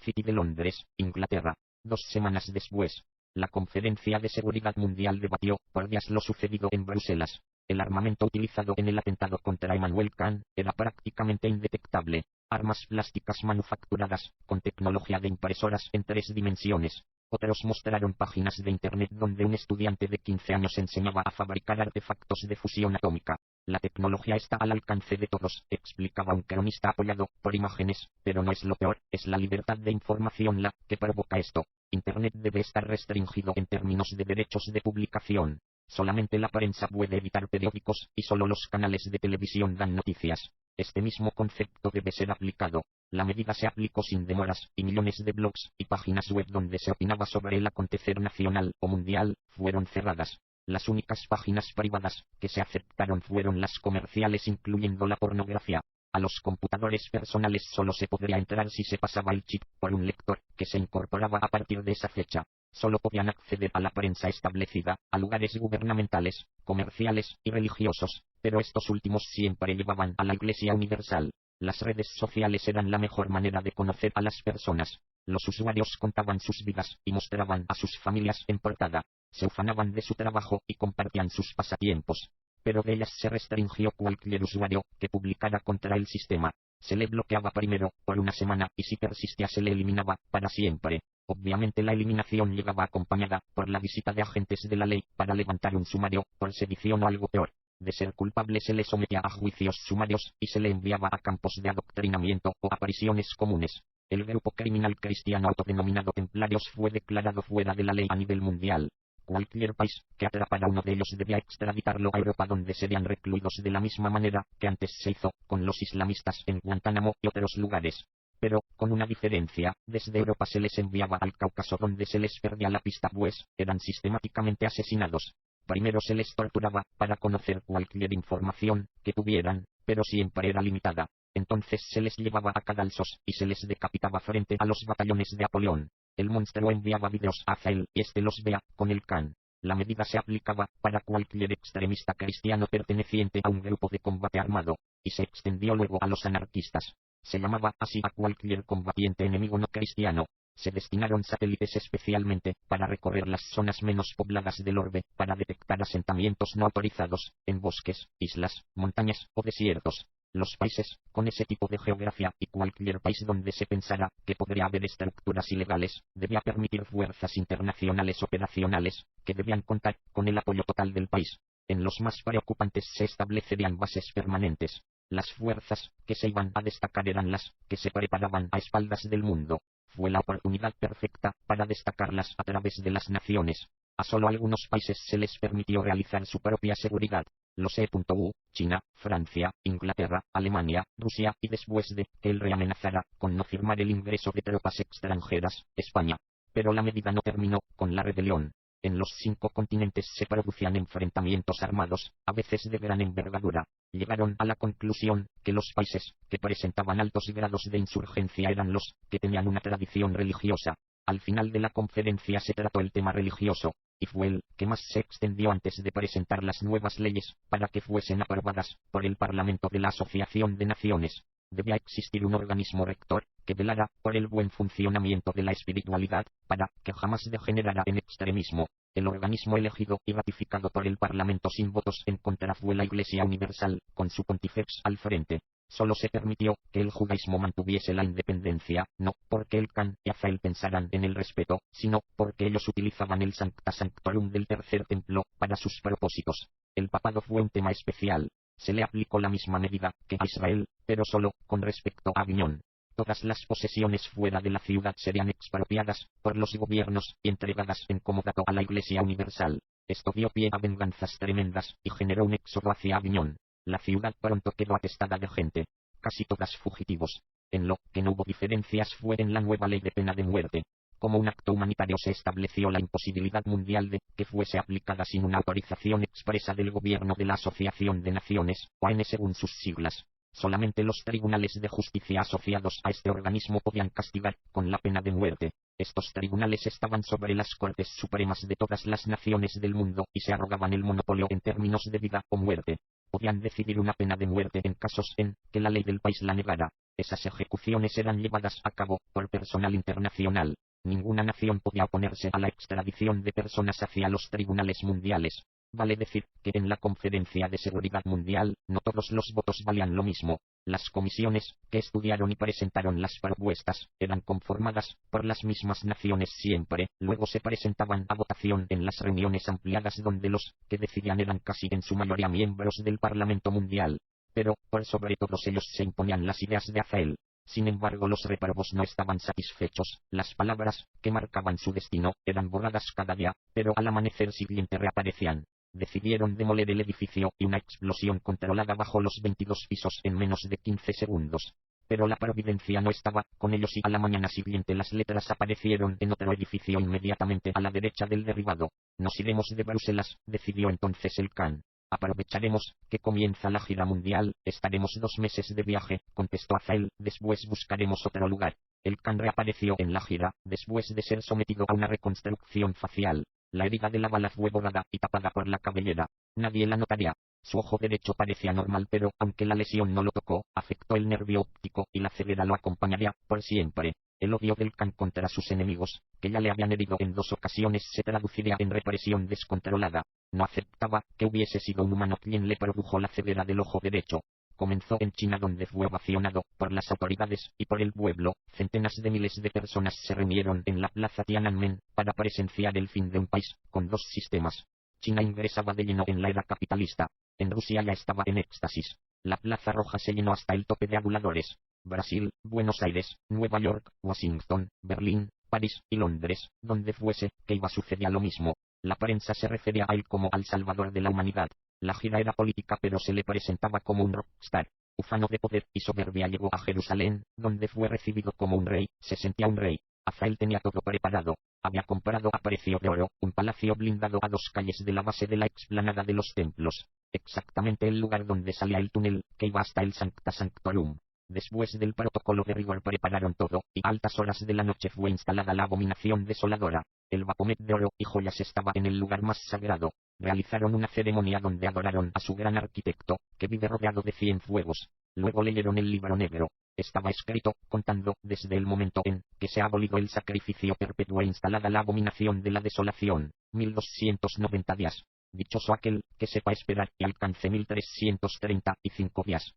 City de Londres, Inglaterra. 2 semanas después, la Conferencia de Seguridad Mundial debatió por días lo sucedido en Bruselas. El armamento utilizado en el atentado contra Immanuel Khan era prácticamente indetectable. Armas plásticas manufacturadas con tecnología de impresoras en 3 dimensiones. Otros mostraron páginas de internet donde un estudiante de 15 años enseñaba a fabricar artefactos de fusión atómica. La tecnología está al alcance de todos, explicaba un cronista apoyado por imágenes, pero no es lo peor, es la libertad de información la que provoca esto. Internet debe estar restringido en términos de derechos de publicación. Solamente la prensa puede editar periódicos y solo los canales de televisión dan noticias. Este mismo concepto debe ser aplicado. La medida se aplicó sin demoras, y millones de blogs y páginas web donde se opinaba sobre el acontecer nacional o mundial fueron cerradas. Las únicas páginas privadas que se aceptaron fueron las comerciales, incluyendo la pornografía. A los computadores personales solo se podría entrar si se pasaba el chip por un lector que se incorporaba a partir de esa fecha. Solo podían acceder a la prensa establecida, a lugares gubernamentales, comerciales y religiosos, pero estos últimos siempre llevaban a la Iglesia Universal. Las redes sociales eran la mejor manera de conocer a las personas. Los usuarios contaban sus vidas y mostraban a sus familias en portada. Se ufanaban de su trabajo y compartían sus pasatiempos. Pero de ellas se restringió cualquier usuario que publicara contra el sistema. Se le bloqueaba primero por una semana y si persistía se le eliminaba para siempre. Obviamente la eliminación llegaba acompañada por la visita de agentes de la ley para levantar un sumario por sedición o algo peor. De ser culpable se le sometía a juicios sumarios y se le enviaba a campos de adoctrinamiento o a prisiones comunes. El grupo criminal cristiano autodenominado Templarios fue declarado fuera de la ley a nivel mundial. Cualquier país que atrapara a uno de ellos debía extraditarlo a Europa, donde serían recluidos de la misma manera que antes se hizo con los islamistas en Guantánamo y otros lugares. Pero, con una diferencia, desde Europa se les enviaba al Cáucaso, donde se les perdía la pista, pues eran sistemáticamente asesinados. Primero se les torturaba para conocer cualquier información que tuvieran, pero siempre era limitada. Entonces se les llevaba a cadalsos y se les decapitaba frente a los batallones de Napoleón. El monstruo enviaba videos hacia él y este los veía con el Khan. La medida se aplicaba para cualquier extremista cristiano perteneciente a un grupo de combate armado, y se extendió luego a los anarquistas. Se llamaba así a cualquier combatiente enemigo no cristiano. Se destinaron satélites especialmente para recorrer las zonas menos pobladas del orbe, para detectar asentamientos no autorizados, en bosques, islas, montañas o desiertos. Los países, con ese tipo de geografía, y cualquier país donde se pensara que podría haber estructuras ilegales, debía permitir fuerzas internacionales operacionales, que debían contar con el apoyo total del país. En los más preocupantes se establecerían bases permanentes. Las fuerzas que se iban a destacar eran las que se preparaban a espaldas del mundo. Fue la oportunidad perfecta para destacarlas a través de las naciones. A solo algunos países se les permitió realizar su propia seguridad. Los E.U., China, Francia, Inglaterra, Alemania, Rusia y después de que el rey amenazara con no firmar el ingreso de tropas extranjeras, España. Pero la medida no terminó con la rebelión. En los 5 continentes se producían enfrentamientos armados, a veces de gran envergadura. Llegaron a la conclusión que los países que presentaban altos grados de insurgencia eran los que tenían una tradición religiosa. Al final de la conferencia se trató el tema religioso, y fue el que más se extendió antes de presentar las nuevas leyes para que fuesen aprobadas por el Parlamento de la Asociación de Naciones. Debía existir un organismo rector que velara por el buen funcionamiento de la espiritualidad, para que jamás degenerara en extremismo. El organismo elegido y ratificado por el Parlamento sin votos en contra fue la Iglesia Universal, con su pontífex al frente. Solo se permitió que el judaísmo mantuviese la independencia, no porque el Khan y Azael pensaran en el respeto, sino porque ellos utilizaban el Sancta Sanctorum del tercer templo para sus propósitos. El papado fue un tema especial. Se le aplicó la misma medida que a Israel, pero solo con respecto a Aviñón. Todas las posesiones fuera de la ciudad serían expropiadas por los gobiernos y entregadas en comodato a la Iglesia Universal. Esto dio pie a venganzas tremendas y generó un éxodo hacia Aviñón. La ciudad pronto quedó atestada de gente, casi todas fugitivos. En lo que no hubo diferencias fue en la nueva ley de pena de muerte. Como un acto humanitario se estableció la imposibilidad mundial de que fuese aplicada sin una autorización expresa del gobierno de la Asociación de Naciones, OAN según sus siglas. Solamente los tribunales de justicia asociados a este organismo podían castigar con la pena de muerte. Estos tribunales estaban sobre las Cortes Supremas de todas las naciones del mundo y se arrogaban el monopolio en términos de vida o muerte. podían decidir una pena de muerte en casos en que la ley del país la negara. Esas ejecuciones eran llevadas a cabo por personal internacional. Ninguna nación podía oponerse a la extradición de personas hacia los tribunales mundiales. Vale decir que en la Conferencia de Seguridad Mundial, no todos los votos valían lo mismo. Las comisiones, que estudiaron y presentaron las propuestas, eran conformadas por las mismas naciones siempre, luego se presentaban a votación en las reuniones ampliadas donde los que decidían eran casi en su mayoría miembros del Parlamento Mundial. Pero, por sobre todos ellos se imponían las ideas de Azael. Sin embargo, los reprobos no estaban satisfechos. Las palabras, que marcaban su destino, eran borradas cada día, pero al amanecer siguiente reaparecían. Decidieron demoler el edificio y una explosión controlada bajó los 22 pisos en menos de 15 segundos. Pero la providencia no estaba con ellos y a la mañana siguiente las letras aparecieron en otro edificio inmediatamente a la derecha del derribado. Nos iremos de Bruselas, decidió entonces el Khan. Aprovecharemos que comienza la gira mundial, estaremos 2 meses de viaje, contestó Azael, después buscaremos otro lugar. El Khan reapareció en la gira, después de ser sometido a una reconstrucción facial. La herida de la bala fue borrada y tapada por la cabellera. Nadie la notaría. Su ojo derecho parecía normal, pero, aunque la lesión no lo tocó, afectó el nervio óptico y la ceguera lo acompañaría por siempre. El odio del Khan contra sus enemigos, que ya le habían herido en 2 ocasiones, se traduciría en represión descontrolada. No aceptaba que hubiese sido un humano quien le produjo la ceguera del ojo derecho. Comenzó en China, donde fue ovacionado por las autoridades y por el pueblo. Centenas de miles de personas se reunieron en la plaza Tiananmen para presenciar el fin de un país con 2 sistemas. China ingresaba de lleno en la era capitalista. En Rusia ya estaba en éxtasis. La Plaza Roja se llenó hasta el tope de aduladores. Brasil, Buenos Aires, Nueva York, Washington, Berlín, París y Londres, donde fuese, que iba sucedía lo mismo. La prensa se refería a él como al salvador de la humanidad. La gira era política, pero se le presentaba como un rockstar. Ufano de poder y soberbia, llegó a Jerusalén, donde fue recibido como un rey. Se sentía un rey. Azael tenía todo preparado. Había comprado a precio de oro un palacio blindado a 2 calles de la base de la explanada de los templos. Exactamente el lugar donde salía el túnel, que iba hasta el Sancta Sanctorum. Después del protocolo de rigor prepararon todo, y a altas horas de la noche fue instalada la abominación desoladora. El Baphomet de oro y joyas estaba en el lugar más sagrado. Realizaron una ceremonia donde adoraron a su gran arquitecto, que vive rodeado de 100 fuegos. Luego leyeron el libro negro. Estaba escrito, contando, desde el momento en que se ha abolido el sacrificio perpetuo e instalada la abominación de la desolación, 1290 días. Dichoso aquel que sepa esperar y alcance 1335 días.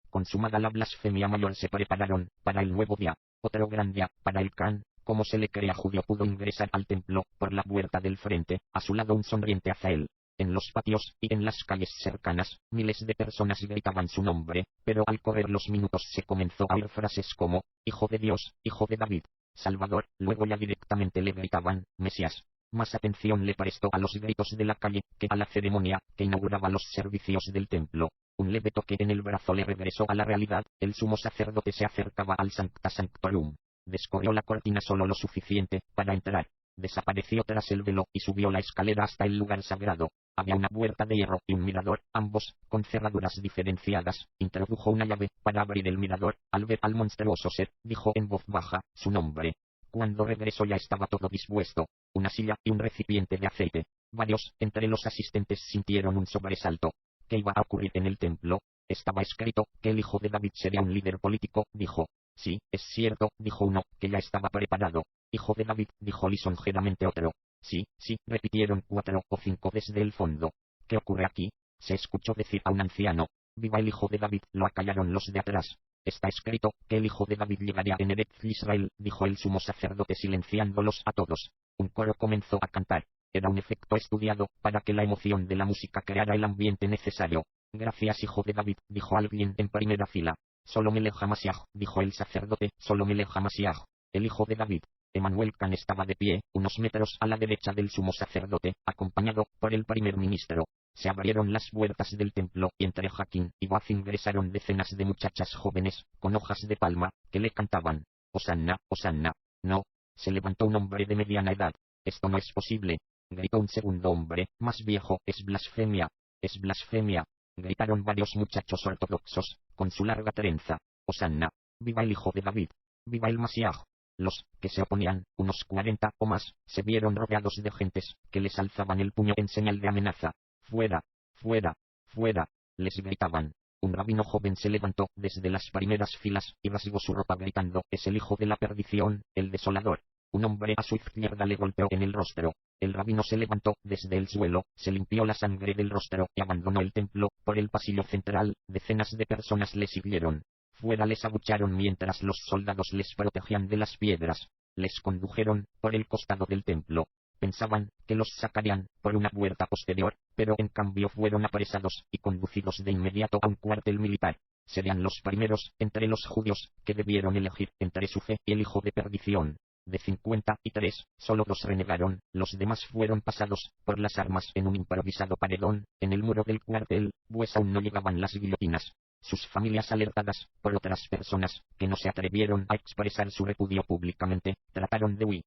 Consumada la blasfemia mayor, se prepararon para el nuevo día, otro gran día para el Khan. Como se le crea judío, pudo ingresar al templo por la puerta del frente, a su lado un sonriente Azael. En los patios y en las calles cercanas, miles de personas gritaban su nombre, pero al correr los minutos se comenzó a oír frases como, Hijo de Dios, Hijo de David, Salvador. Luego ya directamente le gritaban, Mesías. Más atención le prestó a los gritos de la calle que a la ceremonia que inauguraba los servicios del templo. Un leve toque en el brazo le regresó a la realidad. El sumo sacerdote se acercaba al Sancta Sanctorum. Descorrió la cortina solo lo suficiente para entrar. Desapareció tras el velo y subió la escalera hasta el lugar sagrado. Había una puerta de hierro y un mirador, ambos con cerraduras diferenciadas. Introdujo una llave para abrir el mirador. Al ver al monstruoso ser, dijo en voz baja su nombre. Cuando regresó ya estaba todo dispuesto. Una silla y un recipiente de aceite. Varios entre los asistentes sintieron un sobresalto. ¿Qué iba a ocurrir en el templo? Estaba escrito que el hijo de David sería un líder político, dijo. Sí, es cierto, dijo uno, que ya estaba preparado. Hijo de David, dijo lisonjeramente otro. Sí, sí, repitieron 4 o 5 desde el fondo. ¿Qué ocurre aquí? Se escuchó decir a un anciano. Viva el hijo de David, lo acallaron los de atrás. Está escrito que el hijo de David llegaría en Eretz Israel, dijo el sumo sacerdote silenciándolos a todos. Un coro comenzó a cantar. Era un efecto estudiado, para que la emoción de la música creara el ambiente necesario. Gracias, hijo de David, dijo alguien en primera fila. Solo Melech HaMashiach, dijo el sacerdote, solo Melech HaMashiach, el hijo de David. Emmanuel Khan estaba de pie, unos metros a la derecha del sumo sacerdote, acompañado por el primer ministro. Se abrieron las puertas del templo, y entre Jaquín y Baz ingresaron decenas de muchachas jóvenes, con hojas de palma, que le cantaban. Hosanna, Hosanna. No. Se levantó un hombre de mediana edad. Esto no es posible. Gritó un segundo hombre, más viejo. Es blasfemia. Es blasfemia. Gritaron varios muchachos ortodoxos, con su larga trenza. Hosanna. Viva el hijo de David. Viva el Mashiach. Los que se oponían, unos 40 o más, se vieron rodeados de gentes que les alzaban el puño en señal de amenaza. Fuera, fuera, fuera. les gritaban. Un rabino joven se levantó desde las primeras filas y rasgó su ropa gritando: es el hijo de la perdición, el desolador. Un hombre a su izquierda le golpeó en el rostro. El rabino se levantó desde el suelo, se limpió la sangre del rostro y abandonó el templo. Por el pasillo central, decenas de personas le siguieron. Fuera les abucharon mientras los soldados les protegían de las piedras. Les condujeron por el costado del templo. Pensaban que los sacarían por una puerta posterior, pero en cambio fueron apresados y conducidos de inmediato a un cuartel militar. Serían los primeros entre los judíos que debieron elegir entre su fe y el hijo de perdición. De 53, solo 2 renegaron, los demás fueron pasados por las armas en un improvisado paredón en el muro del cuartel, pues aún no llegaban las guillotinas. Sus familias, alertadas por otras personas que no se atrevieron a expresar su repudio públicamente, trataron de huir.